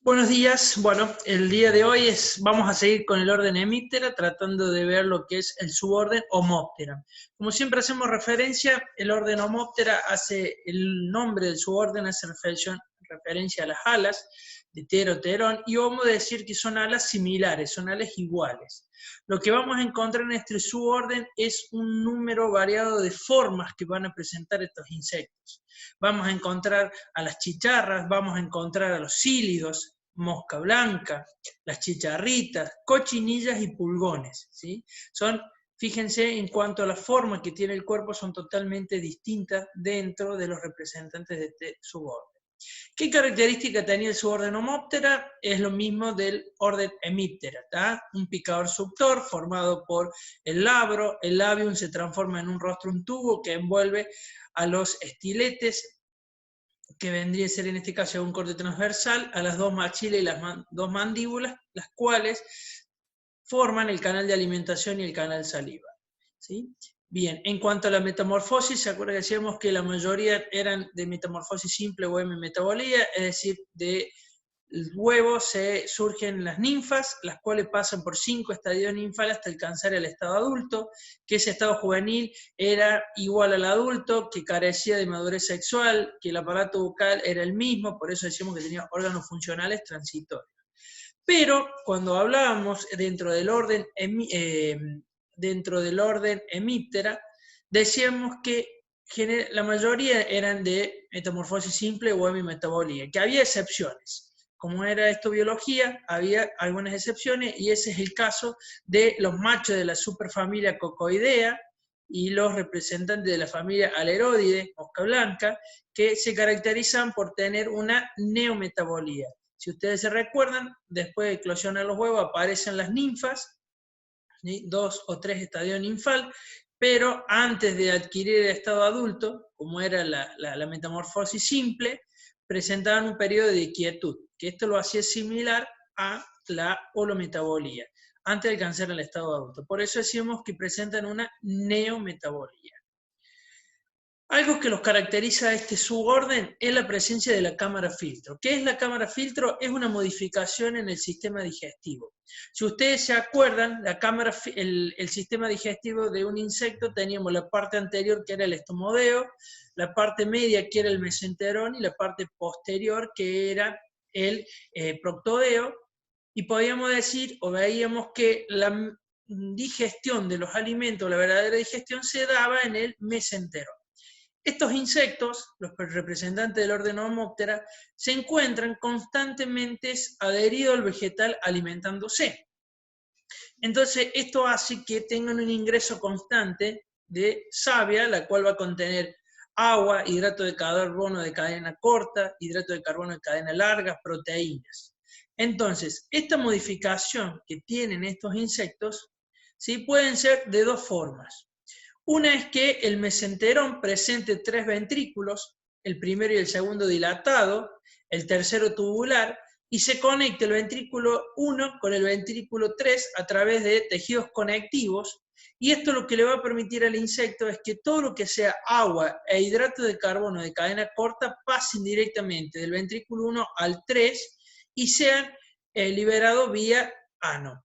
Buenos días. Bueno, el día de hoy vamos a seguir con el orden Hemiptera, tratando de ver lo que es el suborden Homoptera. Como siempre hacemos referencia, el orden Homoptera el nombre del suborden hace referencia a las alas de Pteroterón, y vamos a decir que son alas similares, son alas iguales. Lo que vamos a encontrar en este suborden es un número variado de formas que van a presentar estos insectos. Vamos a encontrar a las chicharras, vamos a encontrar a los cílidos, mosca blanca, las chicharritas, cochinillas y pulgones, ¿sí? Fíjense, en cuanto a la forma que tiene el cuerpo, son totalmente distintas dentro de los representantes de este suborden. ¿Qué característica tenía el suborden Homoptera? Es lo mismo del orden Hemiptera, ¿tá? Un picador suctor formado por el labro, el labium se transforma en un rostrum tubo que envuelve a los estiletes, que vendría a ser en este caso un corte transversal, a las dos maxilas y las dos mandíbulas, las cuales forman el canal de alimentación y el canal saliva, ¿sí? Bien, en cuanto a la metamorfosis, ¿se acuerdan que decíamos que la mayoría eran de metamorfosis simple o hemimetabolía? Es decir, del huevo surgen las ninfas, las cuales pasan por 5 estadios ninfales hasta alcanzar el estado adulto, que ese estado juvenil era igual al adulto, que carecía de madurez sexual, que el aparato bucal era el mismo, por eso decíamos que tenía órganos funcionales transitorios. Pero cuando hablábamos dentro del orden Hemiptera, decíamos que la mayoría eran de metamorfosis simple o hemimetabolía, que había excepciones. Como era esto biología, había algunas excepciones, y ese es el caso de los machos de la superfamilia Cocoidea y los representantes de la familia Aleroides, mosca blanca, que se caracterizan por tener una neometabolía. Si ustedes se recuerdan, después de eclosionar los huevos aparecen las ninfas, ¿sí? 2 o 3 estadios ninfal, pero antes de adquirir el estado adulto, como era la metamorfosis simple, presentaban un periodo de quietud, que esto lo hacía similar a la holometabolía, antes de alcanzar el estado adulto. Por eso decimos que presentan una neometabolía. Algo que los caracteriza a este suborden es la presencia de la cámara filtro. ¿Qué es la cámara filtro? Es una modificación en el sistema digestivo. Si ustedes se acuerdan, el sistema digestivo de un insecto, teníamos la parte anterior, que era el estomodeo, la parte media, que era el mesenterón, y la parte posterior, que era el proctodeo, y podíamos decir, o veíamos que la digestión de los alimentos, la verdadera digestión, se daba en el mesenterón. Estos insectos, los representantes del orden Homoptera, se encuentran constantemente adheridos al vegetal alimentándose. Entonces, esto hace que tengan un ingreso constante de savia, la cual va a contener agua, hidrato de carbono de cadena corta, hidrato de carbono de cadena larga, proteínas. Entonces, esta modificación que tienen estos insectos, ¿sí?, pueden ser de dos formas. Una es que el mesenterón presente 3 ventrículos, el primero y el segundo dilatado, el tercero tubular, y se conecte el ventrículo 1 con el ventrículo 3 a través de tejidos conectivos, y esto lo que le va a permitir al insecto es que todo lo que sea agua e hidrato de carbono de cadena corta pasen directamente del ventrículo 1 al 3 y sean liberados vía ano,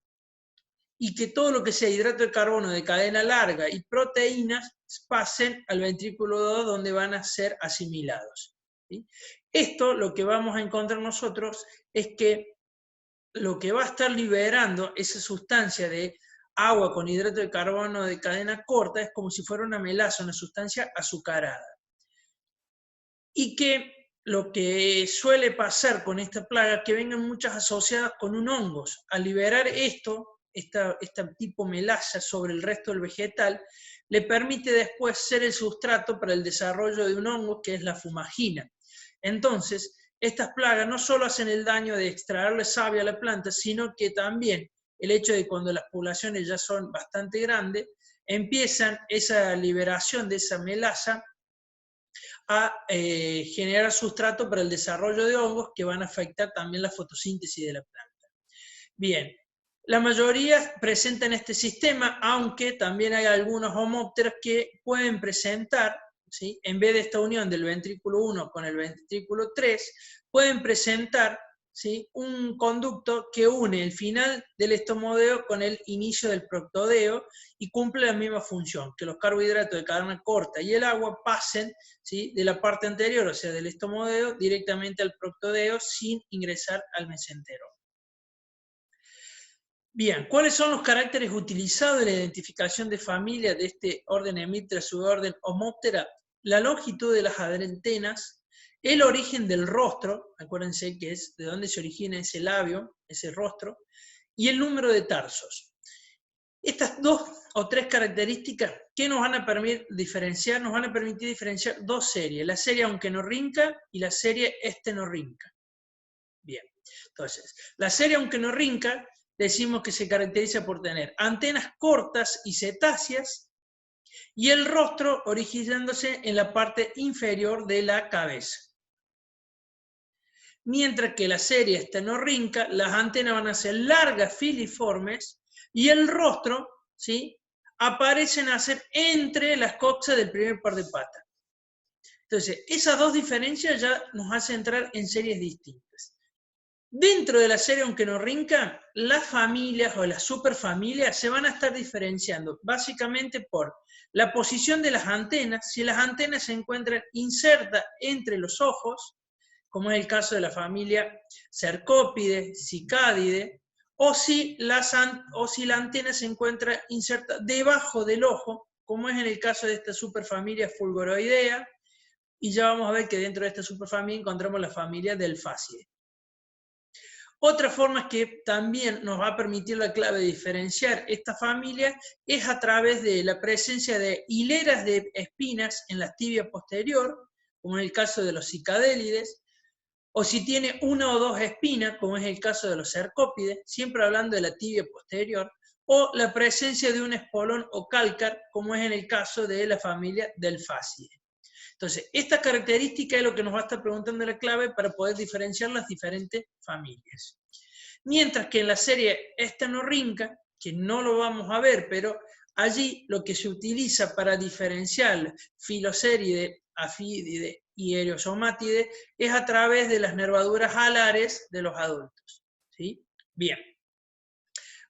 y que todo lo que sea hidrato de carbono de cadena larga y proteínas pasen al ventrículo 2, donde van a ser asimilados, ¿sí? Esto, lo que vamos a encontrar nosotros es que lo que va a estar liberando esa sustancia de agua con hidrato de carbono de cadena corta es como si fuera una melaza, una sustancia azucarada. Y que lo que suele pasar con esta plaga es que vengan muchas asociadas con un hongos. Al liberar esta tipo melaza sobre el resto del vegetal, le permite después ser el sustrato para el desarrollo de un hongo, que es la fumagina. Entonces, estas plagas no solo hacen el daño de extraerle savia a la planta, sino que también el hecho de cuando las poblaciones ya son bastante grandes, empiezan esa liberación de esa melaza a generar sustrato para el desarrollo de hongos, que van a afectar también la fotosíntesis de la planta. Bien, la mayoría presentan este sistema, aunque también hay algunos homópteros que pueden presentar, ¿sí?, en vez de esta unión del ventrículo 1 con el ventrículo 3, pueden presentar, ¿sí?, un conducto que une el final del estomodeo con el inicio del proctodeo y cumple la misma función, que los carbohidratos de cadena corta y el agua pasen, ¿sí?, de la parte anterior, o sea, del estomodeo, directamente al proctodeo sin ingresar al mesentero. Bien, ¿cuáles son los caracteres utilizados en la identificación de familia de este orden Hemiptera, suborden Homoptera? La longitud de las antenas, el origen del rostro, acuérdense que es de dónde se origina ese labio, ese rostro, y el número de tarsos. Estas dos o tres características que nos van a permitir diferenciar, dos series, la serie Onquenorrinca y la serie Estenorrinca. Bien, entonces, la serie Onquenorrinca decimos que se caracteriza por tener antenas cortas y cetáceas y el rostro originándose en la parte inferior de la cabeza. Mientras que la serie Estenorrinca, las antenas van a ser largas, filiformes, y el rostro, ¿sí?, aparecen a ser entre las coxas del primer par de patas. Entonces, esas dos diferencias ya nos hacen entrar en series distintas. Dentro de la serie Onquenorrinca, las familias o las superfamilias se van a estar diferenciando básicamente por la posición de las antenas. Si las antenas se encuentran insertas entre los ojos, como es el caso de la familia Cercópide, Cicádide, o si la antena se encuentra inserta debajo del ojo, como es en el caso de esta superfamilia Fulgoroidea, y ya vamos a ver que dentro de esta superfamilia encontramos la familia Delphacidae. Otra forma que también nos va a permitir la clave de diferenciar esta familia es a través de la presencia de hileras de espinas en la tibia posterior, como en el caso de los cicadélides, o si tiene una o dos espinas, como es el caso de los cercópides, siempre hablando de la tibia posterior, o la presencia de un espolón o cálcar, como es en el caso de la familia Delphacidae. Entonces, esta característica es lo que nos va a estar preguntando la clave para poder diferenciar las diferentes familias. Mientras que en la serie Estenorrinca, que no lo vamos a ver, pero allí lo que se utiliza para diferenciar Filocéride, Afidide y Eriosomatide es a través de las nervaduras alares de los adultos. ¿Sí? Bien.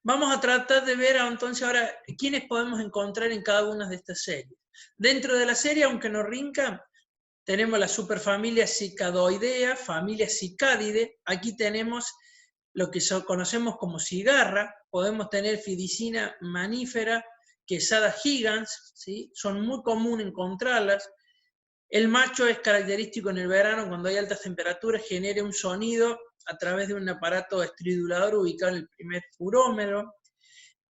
Vamos a tratar de ver entonces ahora quiénes podemos encontrar en cada una de estas series. Dentro de la serie Onquenorrinca tenemos la superfamilia Cicadoidea, familia Cicádide. Aquí tenemos lo que conocemos como cigarra. Podemos tener Fidicina mannífera, Quesada gigans, ¿sí?, son muy comunes encontrarlas. El macho es característico en el verano, cuando hay altas temperaturas, genera un sonido a través de un aparato estridulador ubicado en el primer urómero.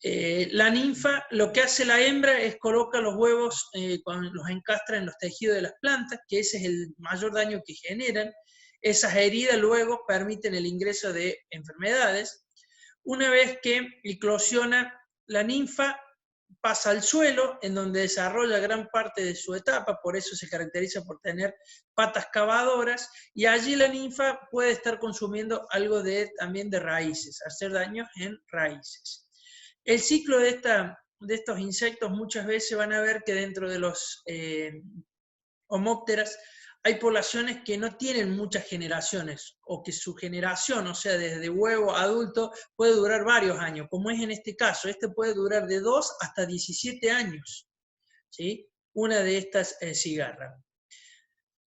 La ninfa, lo que hace la hembra es coloca los huevos, cuando los encastra en los tejidos de las plantas, que ese es el mayor daño que generan. Esas heridas luego permiten el ingreso de enfermedades. Una vez que eclosiona la ninfa, pasa al suelo, en donde desarrolla gran parte de su etapa, por eso se caracteriza por tener patas cavadoras, y allí la ninfa puede estar consumiendo algo también de raíces, hacer daños en raíces. El ciclo de estos insectos muchas veces van a ver que dentro de los homópteras hay poblaciones que no tienen muchas generaciones, o que su generación, o sea, desde huevo a adulto, puede durar varios años, como es en este caso. Este puede durar de 2 hasta 17 años, ¿sí?, una de estas cigarras.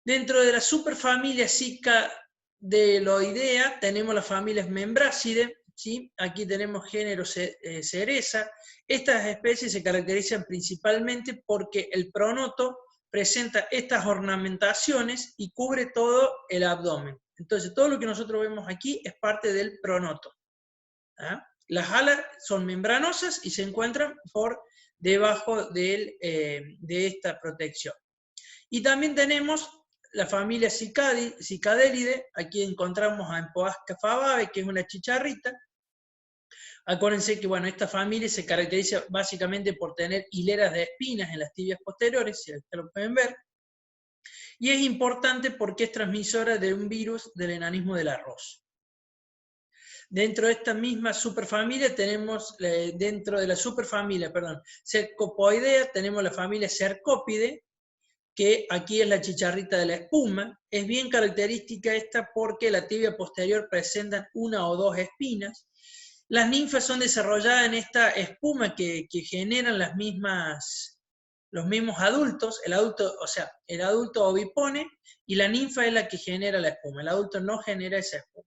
Dentro de la superfamilia Cicadeloidea tenemos las familias Membrácidae, ¿sí? Aquí tenemos género Cereza. Estas especies se caracterizan principalmente porque el pronoto presenta estas ornamentaciones y cubre todo el abdomen. Entonces, todo lo que nosotros vemos aquí es parte del pronoto. ¿Ah? Las alas son membranosas y se encuentran por debajo de esta protección. Y también tenemos la familia Cicadélide. Aquí encontramos a Empoasca fabave, que es una chicharrita. Acuérdense que, bueno, esta familia se caracteriza básicamente por tener hileras de espinas en las tibias posteriores, si ustedes lo pueden ver. Y es importante porque es transmisora de un virus del enanismo del arroz. Dentro de esta misma superfamilia tenemos, Cercopoidea, tenemos la familia Cercópide, que aquí es la chicharrita de la espuma. Es bien característica esta porque la tibia posterior presentan una o dos espinas. Las ninfas son desarrolladas en esta espuma que generan los mismos adultos. El adulto ovipone y la ninfa es la que genera la espuma. El adulto no genera esa espuma.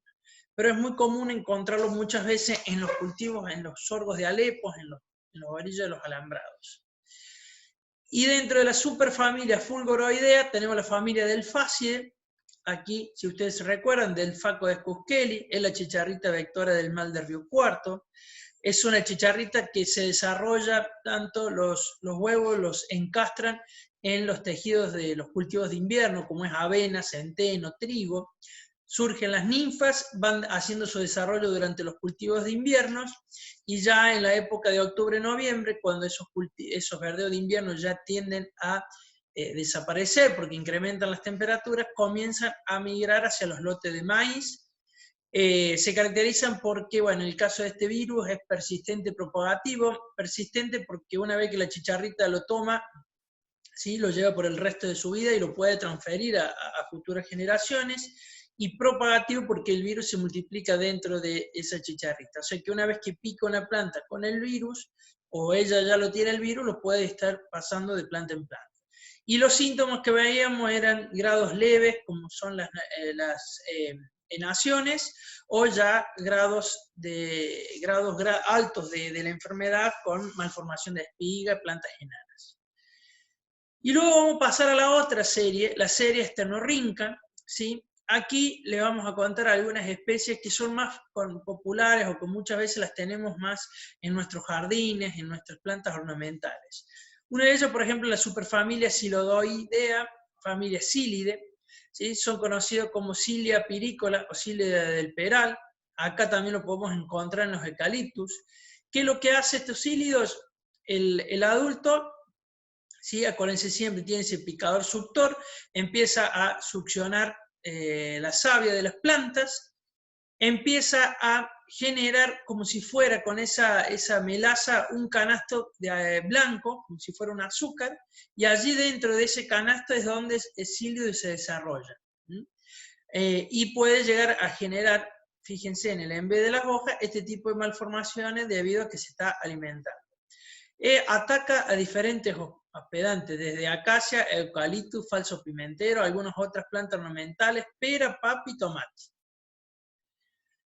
Pero es muy común encontrarlo muchas veces en los cultivos, en los sorgos de Alepo, en los orillos de los alambrados. Y dentro de la superfamilia Fulgoroidea tenemos la familia Delphacidae. Aquí, si ustedes se recuerdan, Delphaco de Scuskeli, es la chicharrita vectora del mal de Río Cuarto. Es una chicharrita que se desarrolla, tanto los huevos los encastran en los tejidos de los cultivos de invierno, como es avena, centeno, trigo. Surgen las ninfas, van haciendo su desarrollo durante los cultivos de invierno, y ya en la época de octubre-noviembre, cuando esos verdeos de invierno ya tienden a desaparecer porque incrementan las temperaturas, comienzan a migrar hacia los lotes de maíz. Se caracterizan porque, bueno, en el caso de este virus es persistente propagativo, persistente porque una vez que la chicharrita lo toma, ¿sí?, lo lleva por el resto de su vida y lo puede transferir a futuras generaciones, y propagativo porque el virus se multiplica dentro de esa chicharrita. O sea que una vez que pica una planta con el virus, o ella ya lo tiene el virus, lo puede estar pasando de planta en planta. Y los síntomas que veíamos eran grados leves, como son las enaciones, o ya grados altos de la enfermedad, con malformación de espiga, plantas enanas. Y luego vamos a pasar a la otra serie, la serie Sternorhyncha, ¿sí? Aquí le vamos a contar algunas especies que son más populares, o que muchas veces las tenemos más en nuestros jardines, en nuestras plantas ornamentales. Una de ellas, por ejemplo, la superfamilia Psilodoidea, familia Psyllidae, ¿sí? Son conocidos como Psyllia piricola o Psyllida del Peral. Acá también lo podemos encontrar en los eucaliptus. ¿Qué es lo que hace estos cílidos? El adulto, ¿sí?, acuérdense siempre, tiene ese picador suctor, empieza a succionar la savia de las plantas, empieza a generar como si fuera con esa melaza un canasto blanco, como si fuera un azúcar, y allí dentro de ese canasto es donde el cílido se desarrolla. Y puede llegar a generar, fíjense, en el envés de las hojas, este tipo de malformaciones debido a que se está alimentando. Ataca a diferentes hospedantes, desde acacia, eucaliptus, falso pimentero, algunas otras plantas ornamentales, pera, papi y tomate.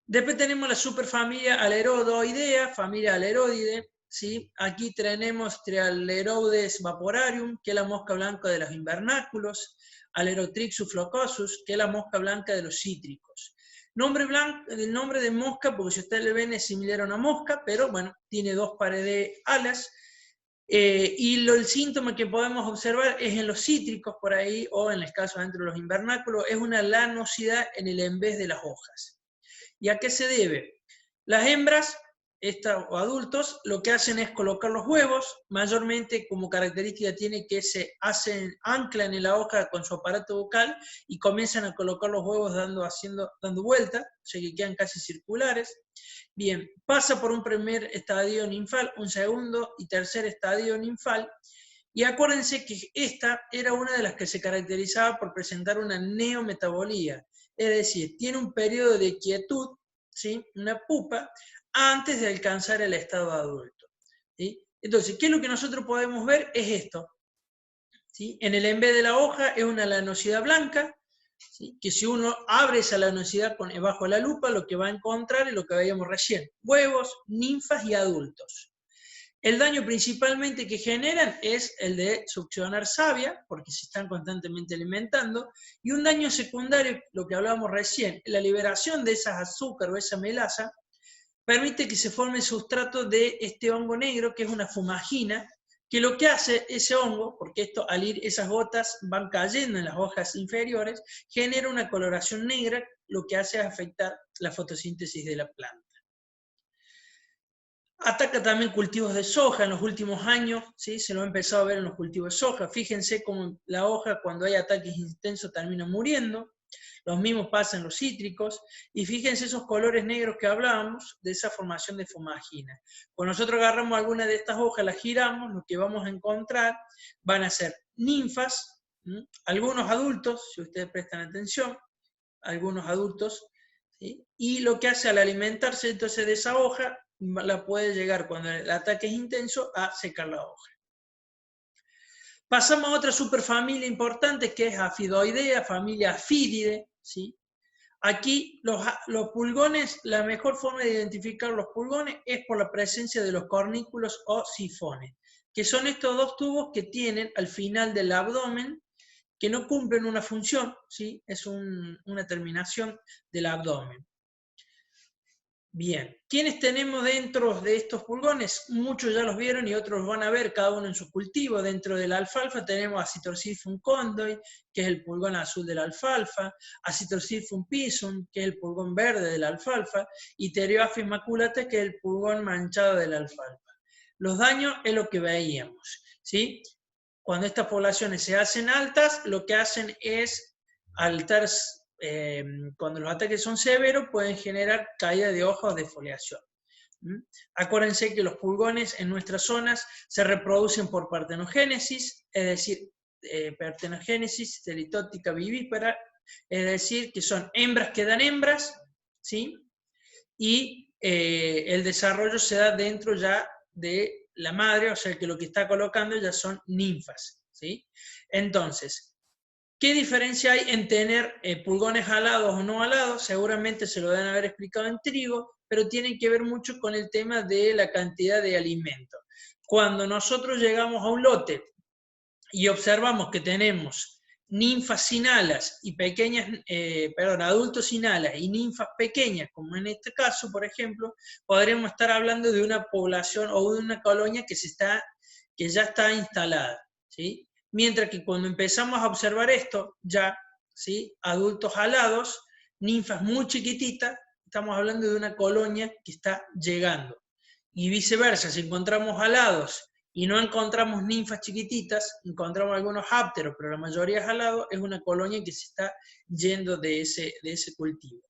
Después tenemos la superfamilia Alerodoidea, familia Alerodidae, ¿sí? Aquí tenemos Trialerodes vaporarium, que es la mosca blanca de los invernáculos, Alerotrixus flocosus, que es la mosca blanca de los cítricos. El nombre de mosca, porque si ustedes le ven es similar a una mosca, pero bueno, tiene dos pares de alas. El síntoma que podemos observar es en los cítricos por ahí, o en el caso dentro de los invernáculos, es una lanosidad en el envés de las hojas. ¿Y a qué se debe? Las hembras, o adultos, lo que hacen es colocar los huevos, mayormente como característica tiene que se anclan en la hoja con su aparato bucal y comienzan a colocar los huevos dando vuelta, o sea que quedan casi circulares. Bien, pasa por un primer estadio ninfal, un segundo y tercer estadio ninfal, y acuérdense que esta era una de las que se caracterizaba por presentar una neometabolía, es decir, tiene un periodo de quietud, ¿sí?, una pupa, antes de alcanzar el estado adulto, ¿sí? Entonces, ¿qué es lo que nosotros podemos ver? Es esto, ¿sí? En el envés de la hoja es una lanosidad blanca, ¿sí?, que si uno abre esa lanosidad bajo la lupa, lo que va a encontrar es lo que veíamos recién: huevos, ninfas y adultos. El daño principalmente que generan es el de succionar savia, porque se están constantemente alimentando, y un daño secundario, lo que hablábamos recién, la liberación de esas azúcar o esa melaza, permite que se forme el sustrato de este hongo negro, que es una fumagina, que lo que hace ese hongo, porque al ir esas gotas van cayendo en las hojas inferiores, genera una coloración negra, lo que hace es afectar la fotosíntesis de la planta. Ataca también cultivos de soja en los últimos años, ¿sí? Se lo ha empezado a ver en los cultivos de soja. Fíjense cómo la hoja, cuando hay ataques intensos, termina muriendo. Los mismos pasan en los cítricos. Y fíjense esos colores negros que hablábamos, de esa formación de fumagina. Cuando nosotros agarramos alguna de estas hojas, las giramos, lo que vamos a encontrar van a ser ninfas, Algunos adultos, si ustedes prestan atención, algunos adultos, ¿sí? Y lo que hace al alimentarse entonces de esa hoja, la puede llegar cuando el ataque es intenso a secar la hoja. Pasamos a otra superfamilia importante que es Aphidoidea, familia Aphididae, ¿sí? Aquí los pulgones, la mejor forma de identificar los pulgones es por la presencia de los cornículos o sifones, que son estos dos tubos que tienen al final del abdomen, que no cumplen una función, ¿sí? Es una terminación del abdomen. Bien, ¿quiénes tenemos dentro de estos pulgones? Muchos ya los vieron y otros los van a ver, cada uno en su cultivo. Dentro de la alfalfa tenemos Acitorciphum condoi, que es el pulgón azul de la alfalfa, Acitorciphum pisum, que es el pulgón verde de la alfalfa, y Pteroaphis maculata, que es el pulgón manchado de la alfalfa. Los daños es lo que veíamos, ¿sí? Cuando estas poblaciones se hacen altas, lo que hacen es alterar. Cuando los ataques son severos, pueden generar caída de hojas o defoliación. Acuérdense que los pulgones en nuestras zonas se reproducen por partenogénesis, es decir, partenogénesis celitótica vivípara, es decir, que son hembras que dan hembras, ¿sí? Y el desarrollo se da dentro ya de la madre, o sea que lo que está colocando ya son ninfas, ¿sí? Entonces, ¿qué diferencia hay en tener pulgones alados o no alados? Seguramente se lo deben haber explicado en trigo, pero tienen que ver mucho con el tema de la cantidad de alimento. Cuando nosotros llegamos a un lote y observamos que tenemos ninfas sin alas y pequeñas, adultos sin alas y ninfas pequeñas, como en este caso, por ejemplo, podríamos estar hablando de una población o de una colonia que ya está instalada, ¿sí? Mientras que cuando empezamos a observar esto, ya, ¿sí? Adultos alados, ninfas muy chiquititas, estamos hablando de una colonia que está llegando. Y viceversa, si encontramos alados y no encontramos ninfas chiquititas, encontramos algunos ápteros, pero la mayoría es alado, es una colonia que se está yendo de ese cultivo.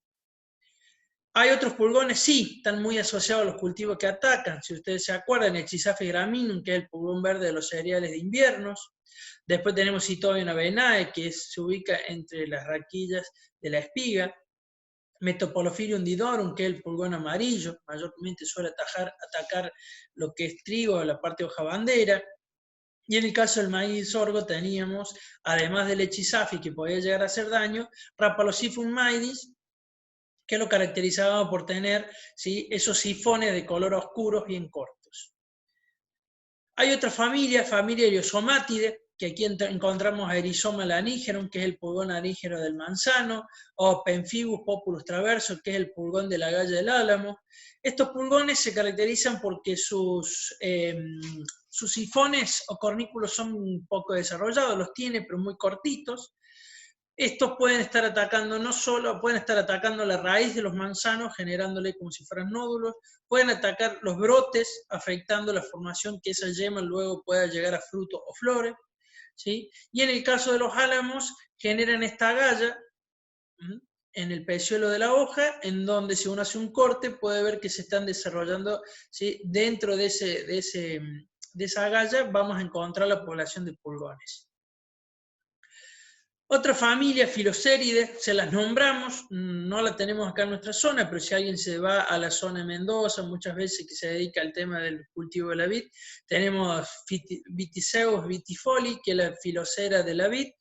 Hay otros pulgones, sí, están muy asociados a los cultivos que atacan. Si ustedes se acuerdan, el Chisaphis graminum, que es el pulgón verde de los cereales de inviernos. Después tenemos Citobium avenae, que se ubica entre las raquillas de la espiga. Metopolophirium didorum, que es el pulgón amarillo, mayormente suele atacar lo que es trigo, la parte de hoja bandera. Y en el caso del maíz sorgo teníamos, además del Echisaphi, que podía llegar a hacer daño, Rhapalosiphum maidis, que lo caracterizaba por tener, ¿sí?, esos sifones de color oscuros bien cortos. Hay otra familia Eriosomatidae, que aquí encontramos a Erisoma lanigerum, que es el pulgón lanígero del manzano, o Pemphigus populus traverso, que es el pulgón de la galla del álamo. Estos pulgones se caracterizan porque sus sifones o cornículos son un poco desarrollados, los tiene, pero muy cortitos. Estos pueden estar atacando pueden estar atacando la raíz de los manzanos, generándole como si fueran nódulos, pueden atacar los brotes, afectando la formación que esa yema luego pueda llegar a frutos o flores, ¿sí? Y en el caso de los álamos, generan esta galla en el peciolo de la hoja, en donde si uno hace un corte puede ver que se están desarrollando, ¿sí?, dentro de esa galla vamos a encontrar la población de pulgones. Otra familia, Filoceridae, se las nombramos, no la tenemos acá en nuestra zona, pero si alguien se va a la zona de Mendoza, muchas veces que se dedica al tema del cultivo de la vid, tenemos Viticeus vitifoli, que es la filocera de la vid,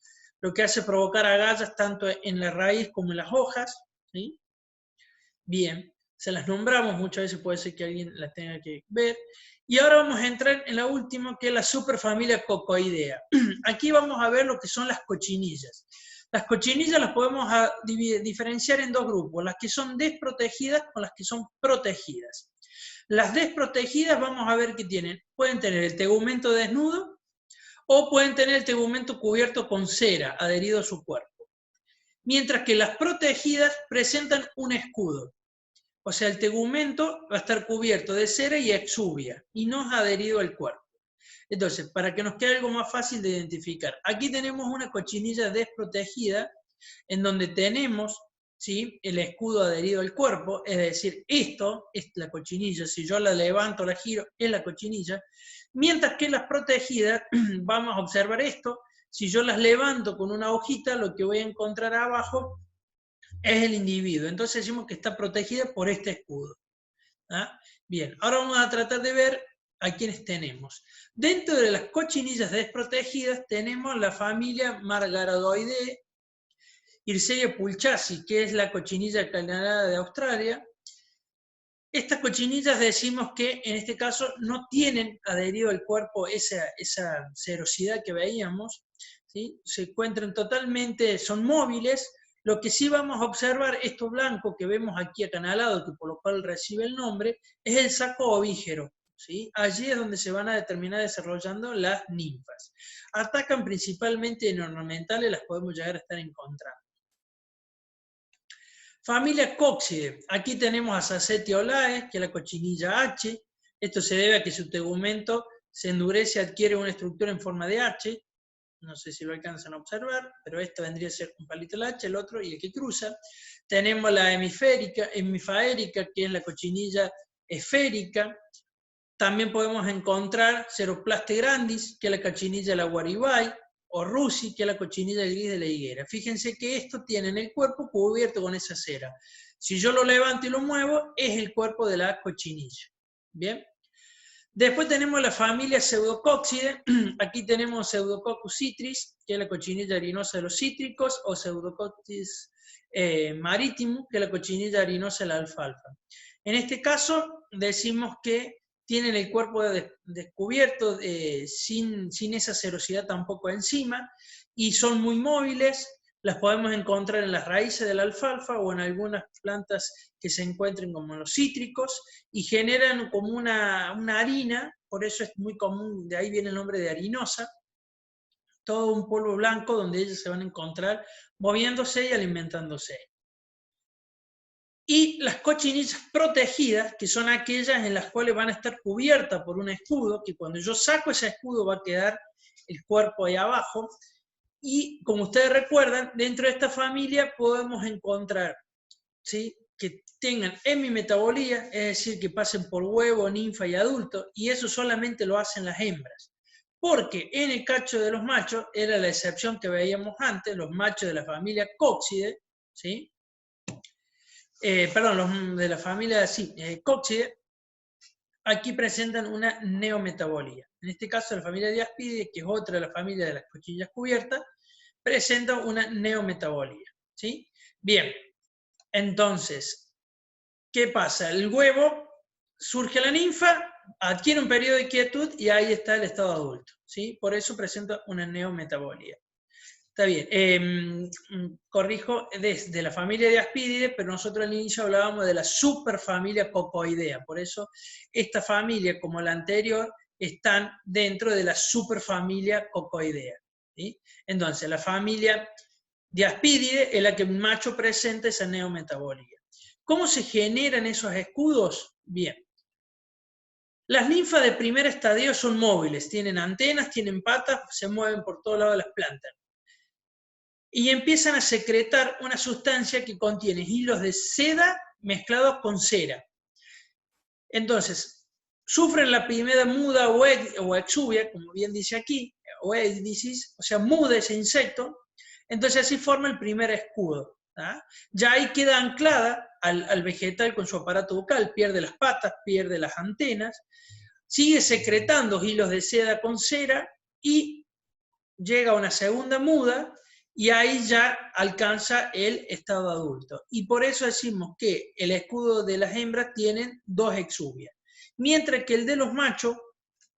lo que hace provocar agallas tanto en la raíz como en las hojas, ¿sí? Bien, se las nombramos, muchas veces puede ser que alguien las tenga que ver. Y ahora vamos a entrar en la última, que es la superfamilia Cocoidea. Aquí vamos a ver lo que son las cochinillas. Las cochinillas las podemos diferenciar en dos grupos, las que son desprotegidas con las que son protegidas. Las desprotegidas vamos a ver que pueden tener el tegumento desnudo o pueden tener el tegumento cubierto con cera adherido a su cuerpo. Mientras que las protegidas presentan un escudo. O sea, el tegumento va a estar cubierto de cera y exuvia, y no es adherido al cuerpo. Entonces, para que nos quede algo más fácil de identificar, aquí tenemos una cochinilla desprotegida, en donde tenemos, ¿sí?, el escudo adherido al cuerpo, es decir, esto es la cochinilla, si yo la levanto, la giro, es la cochinilla, mientras que las protegidas, vamos a observar esto, Si yo las levanto con una hojita, lo que voy a encontrar abajo es el individuo. Entonces decimos que está protegida por este escudo. ¿Ah? Bien, ahora vamos a tratar de ver a quiénes tenemos. Dentro de las cochinillas desprotegidas tenemos la familia Margaradoideae, Hircea pulchasi, que es la cochinilla calenada de Australia. Estas cochinillas decimos que en este caso no tienen adherido al cuerpo esa serosidad que veíamos, ¿sí? Se encuentran totalmente, son móviles. Lo que sí vamos a observar, esto blanco que vemos aquí acanalado, que por lo cual recibe el nombre, es el saco ovígero, ¿sí? Allí es donde se van a terminar desarrollando las ninfas. Atacan principalmente en ornamentales, las podemos llegar a estar encontrando. Familia Coccidae. Aquí tenemos a Sassetiolae, que es la cochinilla H. Esto se debe a que su tegumento se endurece y adquiere una estructura en forma de H. No sé si lo alcanzan a observar, pero esto vendría a ser un palito el H, el otro y el que cruza. Tenemos la hemifaérica, que es la cochinilla esférica. También podemos encontrar Ceroplaste grandis, que es la cochinilla de la guaribay, o Rusi, que es la cochinilla gris de la higuera. Fíjense que esto tiene en el cuerpo cubierto con esa cera. Si yo lo levanto y lo muevo, es el cuerpo de la cochinilla. ¿Bien? Después tenemos la familia Pseudococcidae. Aquí tenemos Pseudococcus citris, que es la cochinilla harinosa de los cítricos, o Pseudococcus maritimum, que es la cochinilla harinosa de la alfalfa. En este caso, decimos que tienen el cuerpo descubierto, sin esa serosidad tampoco encima, y son muy móviles. Las podemos encontrar en las raíces de la alfalfa o en algunas plantas que se encuentren como los cítricos, y generan como una harina, por eso es muy común, de ahí viene el nombre de harinosa, todo un polvo blanco donde ellas se van a encontrar moviéndose y alimentándose. Y las cochinillas protegidas, que son aquellas en las cuales van a estar cubiertas por un escudo, que cuando yo saco ese escudo va a quedar el cuerpo ahí abajo. Y como ustedes recuerdan, dentro de esta familia podemos encontrar, ¿sí?, que tengan hemimetabolía, es decir, que pasen por huevo, ninfa y adulto, y eso solamente lo hacen las hembras. Porque en el cacho de los machos, era la excepción que veíamos antes, los machos de la familia Coccidae, ¿sí?, los de la familia Coccidae, aquí presentan una neometabolía. En este caso, la familia Diaspidae, que es otra de la familia de las cochinillas cubiertas, presenta una neometabolía. ¿Sí? Bien, entonces, ¿qué pasa? El huevo, surge la ninfa, adquiere un periodo de quietud y ahí está el estado adulto. ¿Sí? Por eso presenta una neometabolía. Está bien, corrijo, desde la familia de Aspididae, pero nosotros al inicio hablábamos de la superfamilia Coccoidea, por eso esta familia, como la anterior, están dentro de la superfamilia Coccoidea. ¿Sí? Entonces, la familia de Aspididae es la que el macho presenta esa neometabolía. ¿Cómo se generan esos escudos? Bien. Las ninfas de primer estadio son móviles, tienen antenas, tienen patas, se mueven por todos lados de las plantas. Y empiezan a secretar una sustancia que contiene hilos de seda mezclados con cera. Entonces, sufren la primera muda o exuvia, como bien dice aquí, o ecdisis, o sea, muda ese insecto, entonces así forma el primer escudo. ¿Ah? Ya ahí queda anclada al vegetal con su aparato bucal, pierde las patas, pierde las antenas, sigue secretando hilos de seda con cera y llega a una segunda muda, y ahí ya alcanza el estado adulto. Y por eso decimos que el escudo de las hembras tienen dos exuvias. Mientras que el de los machos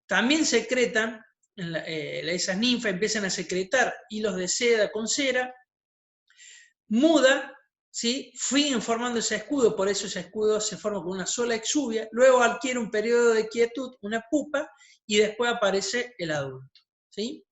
también secretan, esas ninfas empiezan a secretar hilos de seda con cera, muda, ¿sí?, siguen formando ese escudo, por eso ese escudo se forma con una sola exuvia, luego adquiere un periodo de quietud, una pupa, y después aparece el adulto. ¿Sí?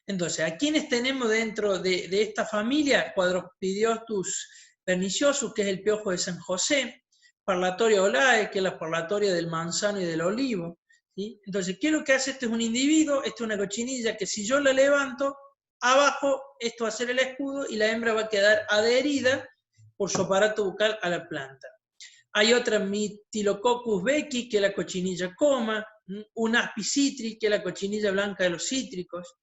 Entonces, ¿a quiénes tenemos dentro de esta familia? Quadrospidiotus perniciosus, que es el piojo de San José, Parlatoria olae, que es la parlatoria del manzano y del olivo. ¿Sí? Entonces, ¿qué es lo que hace? Este es un individuo, esta es una cochinilla que si yo la levanto, abajo esto va a ser el escudo y la hembra va a quedar adherida por su aparato bucal a la planta. Hay otra Mytilococcus becki, que es la cochinilla coma, un Aspis citri, que es la cochinilla blanca de los cítricos.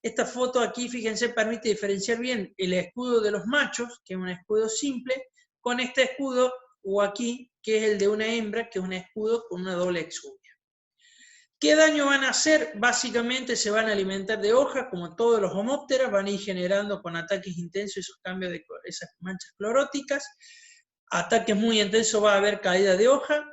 Esta foto aquí, fíjense, permite diferenciar bien el escudo de los machos, que es un escudo simple, con este escudo, o aquí, que es el de una hembra, que es un escudo con una doble exuvia. ¿Qué daño van a hacer? Básicamente se van a alimentar de hojas, como todos los homópteras, van a ir generando con ataques intensos esos cambios de esas manchas cloróticas. Ataques muy intensos va a haber caída de hoja.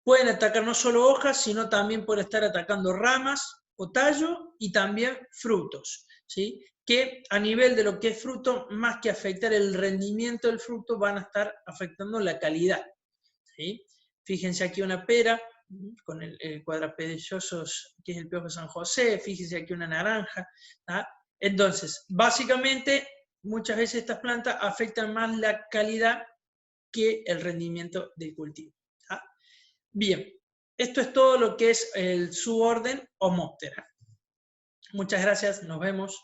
Pueden atacar no solo hojas, sino también pueden estar atacando ramas o tallo y también frutos, ¿sí? Que a nivel de lo que es fruto, más que afectar el rendimiento del fruto, van a estar afectando la calidad, ¿sí? Fíjense aquí una pera con el cuadrapedillosos, que es el piojo San José, fíjense aquí una naranja. ¿Ah? Entonces, básicamente, muchas veces estas plantas afectan más la calidad que el rendimiento del cultivo. ¿Ah? Bien, esto es todo lo que es el suborden Homoptera. Muchas gracias, nos vemos.